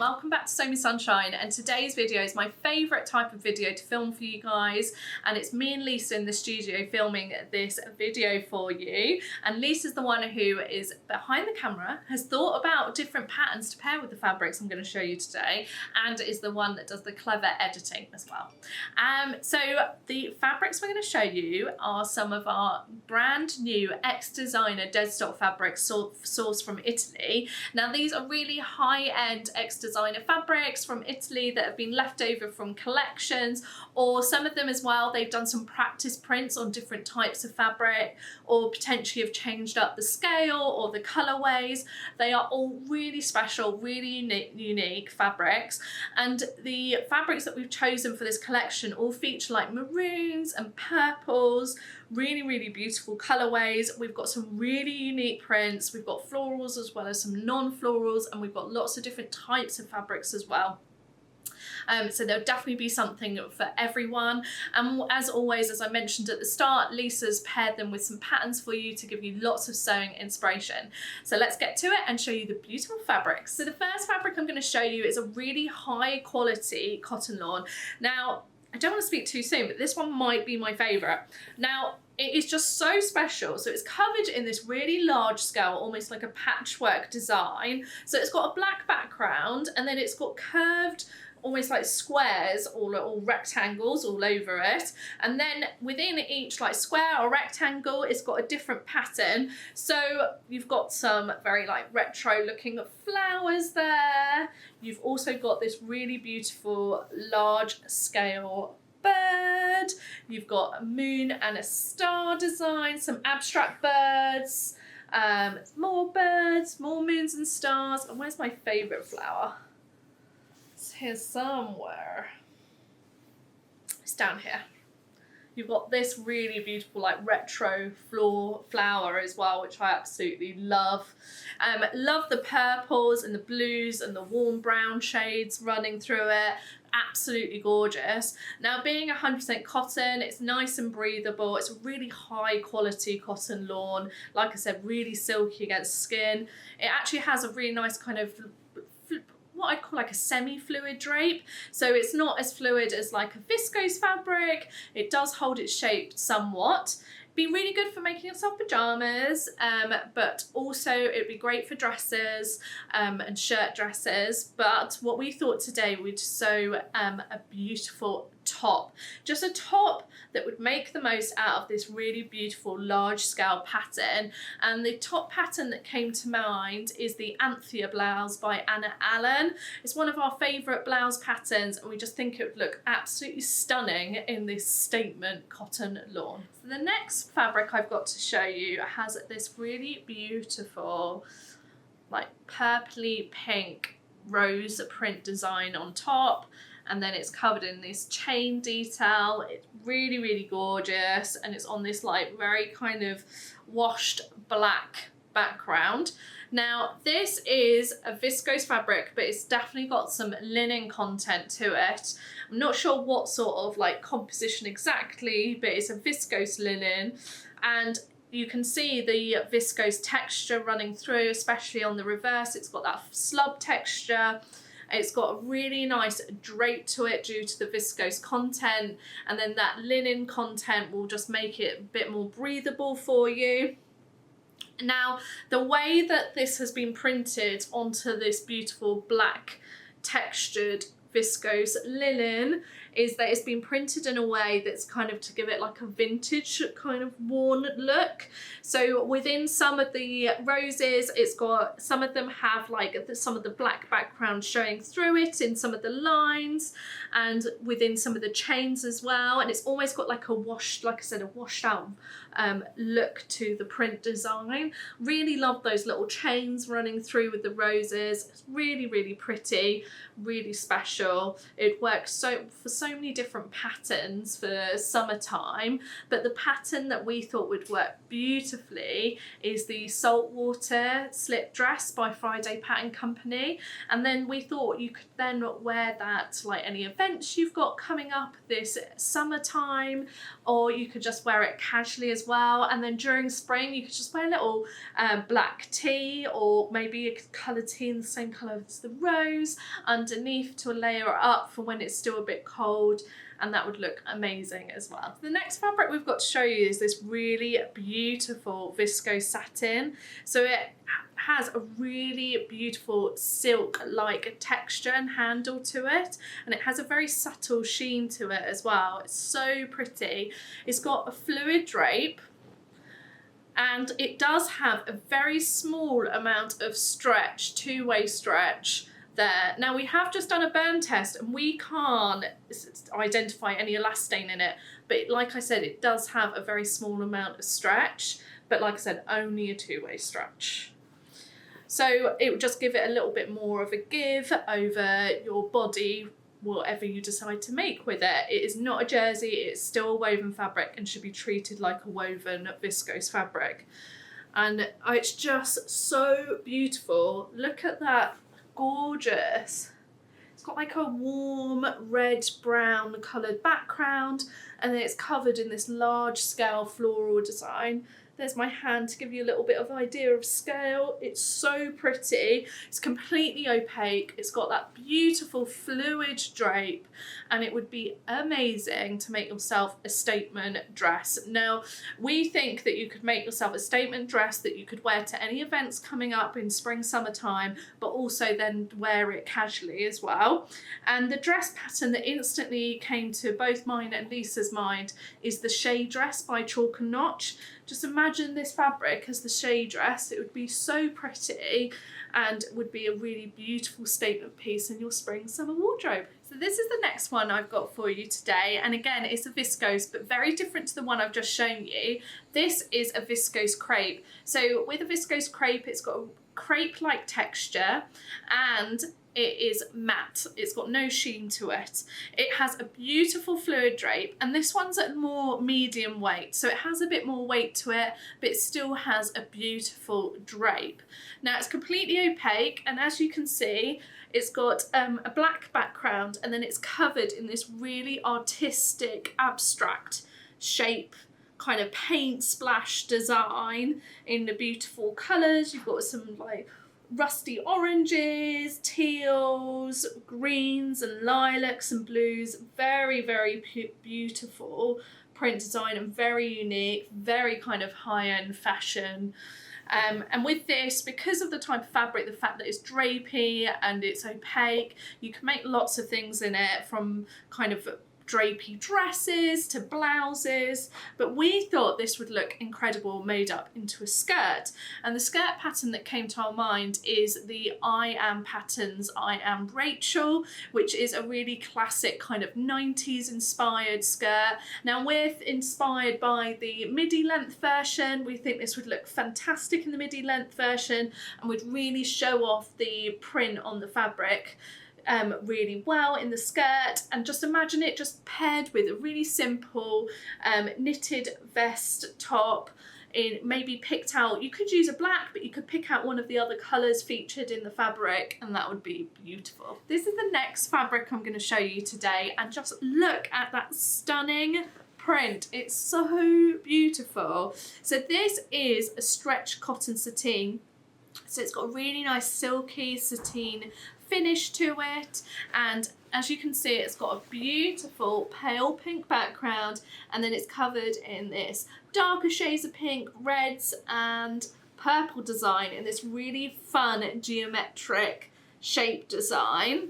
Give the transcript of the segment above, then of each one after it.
welcome back to Sew Me Sunshine, and today's video is my favourite type of video to film for you guys, and it's me and Lisa in the studio filming this video for you. And Lisa's the one who is behind the camera, has thought about different patterns to pair with the fabrics I'm going to show you today, and is the one that does the clever editing as well. So the fabrics we're going to show you are some of our brand new ex-designer Deadstock Fabrics sourced from Italy. Now these are really high-end ex-designer fabrics from Italy that have been left over from collections, or some of them as well, they've done some practice prints on different types of fabric, or potentially have changed up the scale or the colorways. They are all really special, really unique fabrics, and the fabrics that we've chosen for this collection all feature like maroons and purples, really beautiful colorways. We've got some really unique prints, we've got florals as well as some non-florals, and we've got lots of different types of fabrics as well. So there'll definitely be something for everyone, and as always, as I mentioned at the start, Lisa's paired them with some patterns for you to give you lots of sewing inspiration. So let's get to it and show you the beautiful fabrics. So the first fabric I'm going to show you is a really high quality cotton lawn. Now I don't want to speak too soon, but this one might be my favourite. Now it is just so special. So it's covered in this really large scale, almost like a patchwork design. So it's got a black background, and then it's got curved, almost like squares or rectangles all over it, and then within each like square or rectangle it's got a different pattern. So you've got some very like retro looking flowers there. You've also got this really beautiful large scale bird. You've got a moon and a star design, some abstract birds, more birds, more moons and stars. And where's my favourite flower? It's here somewhere. It's down here. You've got this really beautiful like retro flower as well, which I absolutely love. Love the purples and the blues and the warm brown shades running through it. Absolutely gorgeous. Now being 100% cotton, it's nice and breathable. It's a really high quality cotton lawn. Like I said, really silky against skin. It actually has a really nice kind of what I'd call like a semi-fluid drape. So it's not as fluid as like a viscose fabric. It does hold its shape somewhat. Be really good for making yourself pajamas, but also it'd be great for dresses and shirt dresses. But what we thought today, we'd sew a beautiful top, just a top that would make the most out of this really beautiful large scale pattern. And the top pattern that came to mind is the Anthea blouse by Anna Allen. It's one of our favourite blouse patterns, and we just think it would look absolutely stunning in this statement cotton lawn. So the next fabric I've got to show you has this really beautiful like purpley pink rose print design on top, and then it's covered in this chain detail. It's really gorgeous, and it's on this like very kind of washed black background. Now this is a viscose fabric, but it's definitely got some linen content to it. I'm not sure what sort of like composition exactly, but it's a viscose linen, and you can see the viscose texture running through, especially on the reverse. It's got that slub texture. It's got a really nice drape to it due to the viscose content, and then that linen content will just make it a bit more breathable for you. Now, the way that this has been printed onto this beautiful black textured viscose linen is that it's been printed in a way that's kind of to give it like a vintage kind of worn look. So within some of the roses, it's got, some of them have like some of the black background showing through it in some of the lines, and within some of the chains as well. And it's almost got like a washed, like I said, a washed out look to the print design. Really love those little chains running through with the roses. It's really pretty, really special. It works for so many different patterns for summertime, but the pattern that we thought would work beautifully is the Saltwater slip dress by Friday Pattern Company. And then we thought you could then wear that to like any events you've got coming up this summertime, or you could just wear it casually as well. And then during spring you could just wear a little black tee, or maybe a coloured tee in the same colour as the rose underneath to layer it up for when it's still a bit cold, and that would look amazing as well. The next fabric we've got to show you is this really beautiful Viscose satin. So it has a really beautiful silk-like texture and handle to it, and it has a very subtle sheen to it as well. It's so pretty. It's got a fluid drape, and it does have a very small amount of stretch, two-way stretch there. Now we have just done a burn test and we can't identify any elastane in it, but like I said, it does have a very small amount of stretch, but like I said, only a two-way stretch. So it would just give it a little bit more of a give over your body, whatever you decide to make with it. It is not a jersey, it's still a woven fabric and should be treated like a woven viscose fabric. And it's just so beautiful. Look at that, gorgeous. It's got like a warm red brown coloured background, and then it's covered in this large scale floral design. There's my hand to give you a little bit of idea of scale. It's so pretty. It's completely opaque. It's got that beautiful fluid drape, and it would be amazing to make yourself a statement dress. Now, we think that you could make yourself a statement dress that you could wear to any events coming up in spring, summertime, but also then wear it casually as well. And the dress pattern that instantly came to both mine and Lisa's mind is the Shay dress by Chalk and Notch. Just imagine this fabric as the Shay dress. It would be so pretty and would be a really beautiful statement piece in your spring summer wardrobe. So this is the next one I've got for you today, and again it's a viscose but very different to the one I've just shown you. This is a viscose crepe. So with a viscose crepe, it's got a crepe-like texture and it is matte. It's got no sheen to it. It has a beautiful fluid drape, and this one's at more medium weight, so it has a bit more weight to it, but it still has a beautiful drape. Now it's completely opaque, and as you can see, it's got a black background, and then it's covered in this really artistic, abstract shape, kind of paint splash design in the beautiful colours. You've got some like rusty oranges, teals, greens and lilacs and blues. Very, very beautiful print design and very unique, very kind of high-end fashion. And with this, because of the type of fabric, the fact that it's drapey and it's opaque, you can make lots of things in it, from kind of drapey dresses to blouses, but we thought this would look incredible made up into a skirt. And the skirt pattern that came to our mind is the I Am Patterns I Am Rachel, which is a really classic kind of 90s inspired skirt. Now we're inspired by the midi length version. We think this would look fantastic in the midi length version and would really show off the print on the fabric really well in the skirt. And just imagine it just paired with a really simple knitted vest top, in maybe picked out, you could use a black, but you could pick out one of the other colours featured in the fabric, and that would be beautiful. This is the next fabric I'm going to show you today, and just look at that stunning print. It's so beautiful. So this is a stretch cotton sateen. So it's got a really nice silky sateen finish to it, and as you can see, it's got a beautiful pale pink background, and then it's covered in this darker shades of pink, reds and purple design in this really fun geometric shape design.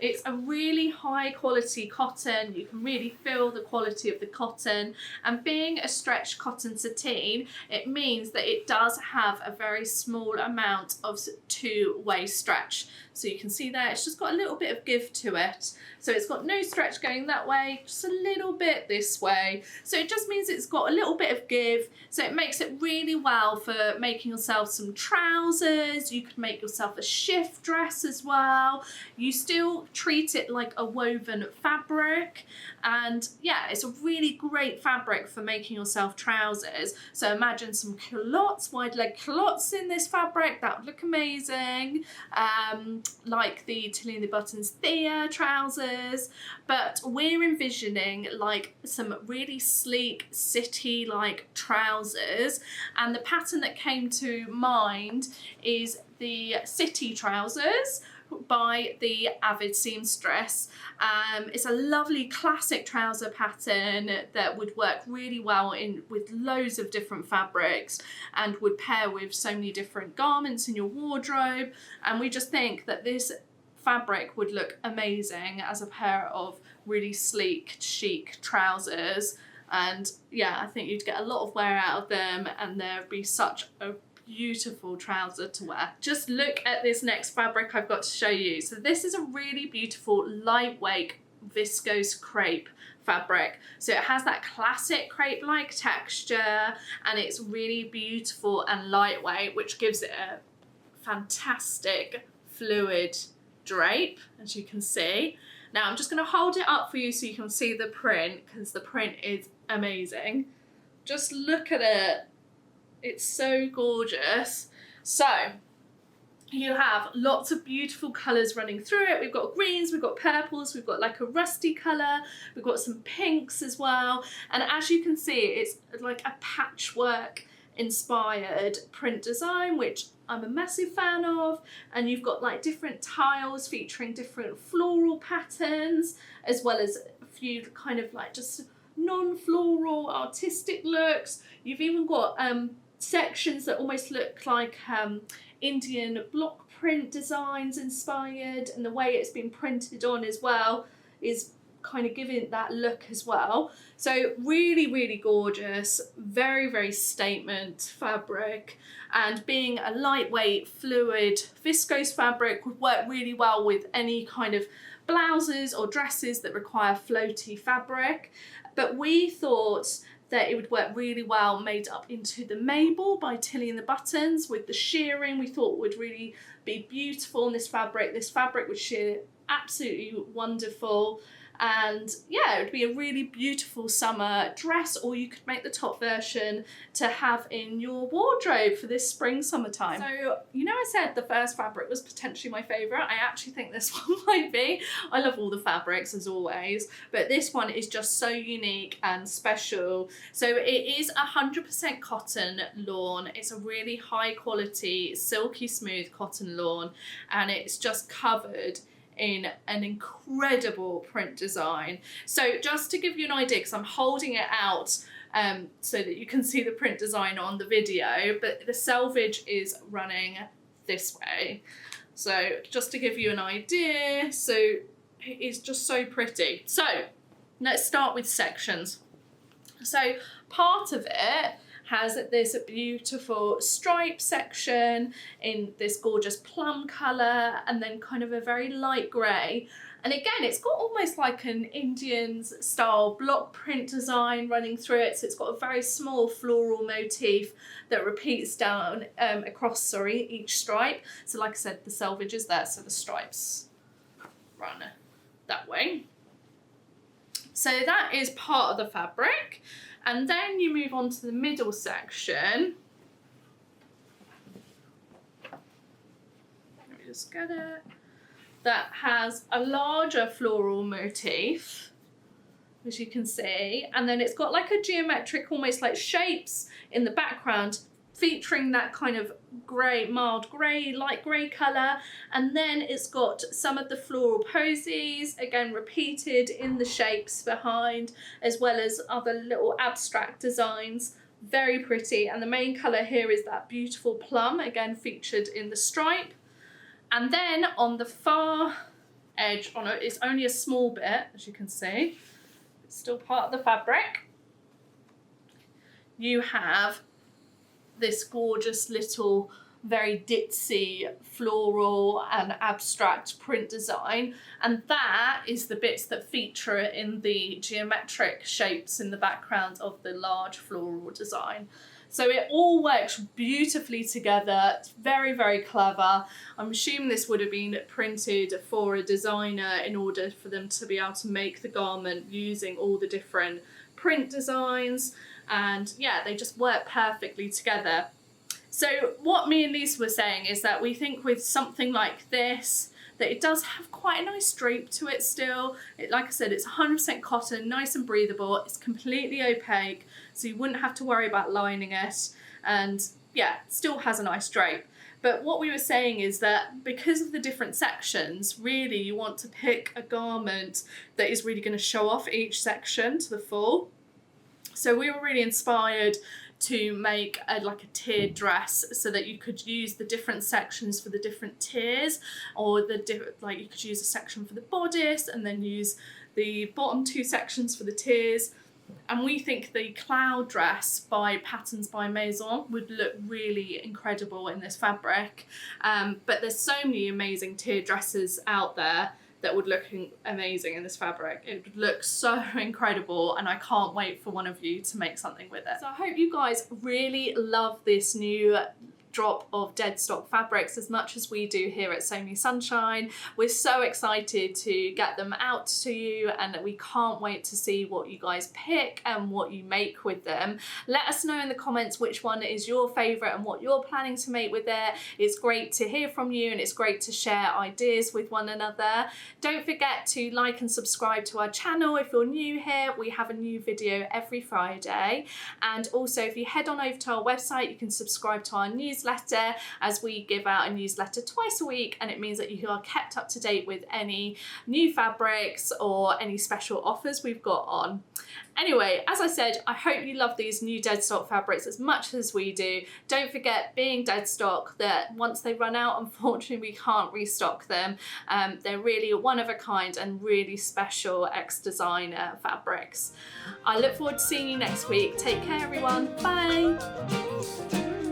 It's a really high quality cotton. You can really feel the quality of the cotton, and being a stretch cotton sateen, it means that it does have a very small amount of two-way stretch. So you can see there, it's just got a little bit of give to it. So it's got no stretch going that way, just a little bit this way. So it just means it's got a little bit of give. So it makes it really well for making yourself some trousers. You could make yourself a shift dress as well. You still treat it like a woven fabric. And yeah, it's a really great fabric for making yourself trousers. So imagine some culottes, wide leg culottes in this fabric. That would look amazing. Like the Tilly and the Buttons Thea trousers. But we're envisioning like some really sleek city-like trousers. And the pattern that came to mind is the city trousers by the Avid Seamstress. It's a lovely classic trouser pattern that would work really well with loads of different fabrics and would pair with so many different garments in your wardrobe. And we just think that this fabric would look amazing as a pair of really sleek, chic trousers. And yeah, I think you'd get a lot of wear out of them, and there'd be such a beautiful trouser to wear. Just look at this next fabric I've got to show you. So this is a really beautiful lightweight viscose crepe fabric. So it has that classic crepe-like texture, and it's really beautiful and lightweight, which gives it a fantastic fluid drape, as you can see. Now I'm just going to hold it up for you so you can see the print, because the print is amazing. Just look at it. It's so gorgeous. So you have lots of beautiful colours running through it. We've got greens, we've got purples, we've got like a rusty colour, we've got some pinks as well. And as you can see, it's like a patchwork inspired print design, which I'm a massive fan of. And you've got like different tiles featuring different floral patterns, as well as a few kind of like just non-floral artistic looks. You've even got sections that almost look like Indian block print designs inspired, and the way it's been printed on as well is kind of giving that look as well. So really, really gorgeous, very, very statement fabric, and being a lightweight, fluid, viscose fabric would work really well with any kind of blouses or dresses that require floaty fabric. But we thought that it would work really well made up into the Mabel by Tilly and the Buttons with the shearing. We thought would really be beautiful in this fabric. This fabric would shear absolutely wonderful. And yeah, it would be a really beautiful summer dress, or you could make the top version to have in your wardrobe for this spring, summertime. So, you know, I said the first fabric was potentially my favourite. I actually think this one might be. I love all the fabrics as always, but this one is just so unique and special. So it is 100% cotton lawn. It's a really high quality, silky smooth cotton lawn, and it's just covered in an incredible print design. So just to give you an idea, because I'm holding it out so that you can see the print design on the video, but the selvage is running this way. So just to give you an idea, so it is just so pretty. So let's start with sections. So part of it has this beautiful stripe section in this gorgeous plum colour, and then kind of a very light grey. And again, it's got almost like an Indian style block print design running through it. So it's got a very small floral motif that repeats down across each stripe. So like I said, the selvage is there, so the stripes run that way. So that is part of the fabric. And then you move on to the middle section. Let me just get it. That has a larger floral motif, as you can see. And then it's got like a geometric, almost like shapes in the background, featuring that kind of grey, mild grey, light grey colour. And then it's got some of the floral posies, again repeated in the shapes behind, as well as other little abstract designs. Very pretty. And the main colour here is that beautiful plum, again featured in the stripe. And then on the far edge, it's only a small bit, as you can see, it's still part of the fabric, you have this gorgeous little very ditzy floral and abstract print design, and that is the bits that feature in the geometric shapes in the background of the large floral design. So it all works beautifully together. It's very, very clever. I'm assuming this would have been printed for a designer in order for them to be able to make the garment using all the different print designs, and yeah, they just work perfectly together. So what me and Lisa were saying is that we think with something like this, that it does have quite a nice drape to it still. Like I said, it's 100% cotton, nice and breathable. It's completely opaque, so you wouldn't have to worry about lining it. And yeah, still has a nice drape. But what we were saying is that because of the different sections, really you want to pick a garment that is really going to show off each section to the full. So we were really inspired to make like a tiered dress, so that you could use the different sections for the different tiers, or like you could use a section for the bodice and then use the bottom two sections for the tiers. And we think the cloud dress by Patterns by Masin would look really incredible in this fabric. But there's so many amazing tiered dresses out there that would look amazing in this fabric. It would look so incredible, and I can't wait for one of you to make something with it. So I hope you guys really love this new drop of Deadstock Fabrics as much as we do here at Sew Me Sunshine. We're so excited to get them out to you, and we can't wait to see what you guys pick and what you make with them. Let us know in the comments which one is your favourite and what you're planning to make with it. It's great to hear from you, and it's great to share ideas with one another. Don't forget to like and subscribe to our channel if you're new here. We have a new video every Friday, and also if you head on over to our website, you can subscribe to our newsletter, as we give out a newsletter twice a week, and it means that you are kept up to date with any new fabrics or any special offers we've got on. Anyway, as I said, I hope you love these new Deadstock fabrics as much as we do. Don't forget, being Deadstock, that once they run out, unfortunately we can't restock them. They're really one of a kind and really special ex-designer fabrics. I look forward to seeing you next week. Take care everyone, bye!